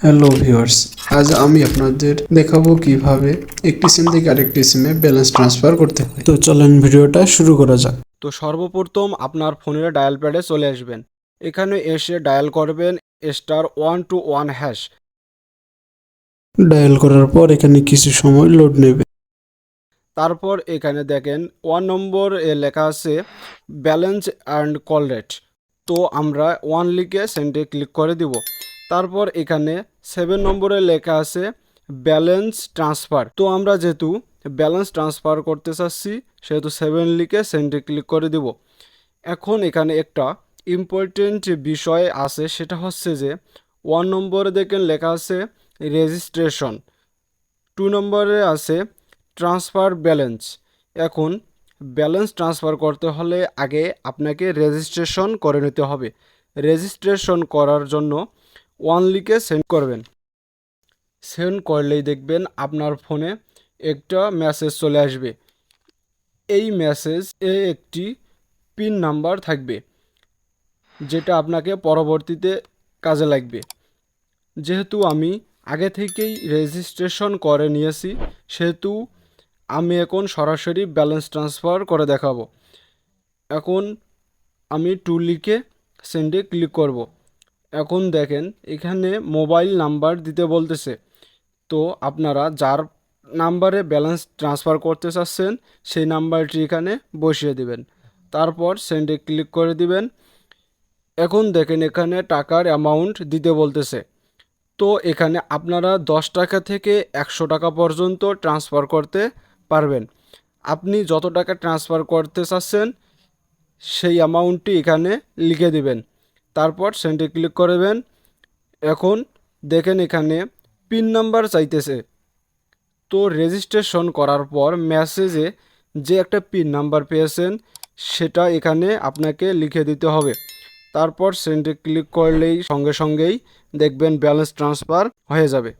Hello viewers, আজ আমি আপনাদের দেখাবো কিভাবে একটি সিম থেকে আরেকটি সিমে ব্যালেন্স ট্রান্সফার করতে হয়। তো চলেন ভিডিওটা শুরু করা যাক। তো সর্বপ্রথম আপনার ফোনের ডায়াল প্যাডে চলে আসবেন। এখানে এসে ডায়াল করবেন *121#। ডায়াল করার পর এখানে কিছু সময় লোড নেবে। তারপর এখানে দেখেন 1 নম্বর লেখা আছে ব্যালেন্স অ্যান্ড কল রেট। তো আমরা 1 লিখে সেন্ডে ক্লিক করে দিব। তারপর এখানে 7 নম্বরে লেখা আছে ব্যালেন্স ট্রান্সফার। তো আমরা যেহেতু ব্যালেন্স ট্রান্সফার করতে চাচ্ছি সেহেতু 7 লিখে সেন্ডে ক্লিক করে দিব। এখন এখানে একটা ইম্পর্টেন্ট বিষয় আছে, সেটা হচ্ছে যে 1 নম্বরে দেখেন লেখা আছে রেজিস্ট্রেশন, 2 নম্বরে আছে ট্রান্সফার ব্যালেন্স। এখন ব্যালেন্স ট্রান্সফার করতে হলে আগে আপনাকে রেজিস্ট্রেশন করে নিতে হবে। রেজিস্ট্রেশন করার জন্য 1 লিখে সেন্ড করবেন। সেন্ড করলেই দেখবেন আপনার ফোনে একটা মেসেজ চলে আসবে। এই মেসেজে একটি পিন নাম্বার থাকবে যেটা আপনাকে পরবর্তীতে কাজে লাগবে। যেহেতু আমি আগে থেকেই রেজিস্ট্রেশন করে নিয়েছি সেহেতু আমি এখন সরাসরি ব্যালেন্স ট্রান্সফার করে দেখাবো। এখন আমি 2 লিখে সেন্ডে ক্লিক করব। এখন দেখেন এখানে মোবাইল নাম্বার দিতে বলতেছে। তো আপনারা যার নাম্বারে ব্যালেন্স ট্রান্সফার করতে চাচ্ছেন সেই নাম্বারটি এখানে বসিয়ে দিবেন। তারপর সেন্ডে ক্লিক করে দিবেন। এখন দেখেন এখানে টাকার অ্যামাউন্ট দিতে বলতেছে। তো এখানে আপনারা 10 টাকা থেকে 100 টাকা পর্যন্ত ট্রান্সফার করতে পারবেন। আপনি যত টাকা ট্রান্সফার করতে চাচ্ছেন সেই অ্যামাউন্টটি এখানে লিখে দিবেন। তারপর সেন্ডে ক্লিক করবেন। এখন দেখেন এখানে পিন নাম্বার চাইতেছে। তো রেজিস্ট্রেশন করার পর মেসেজে যে একটা পিন নাম্বার পেয়েছেন সেটা এখানে আপনাকে লিখে দিতে হবে। তারপর সেন্ডে ক্লিক করলেই সঙ্গে সঙ্গেই দেখবেন ব্যালেন্স ট্রান্সফার হয়ে যাবে।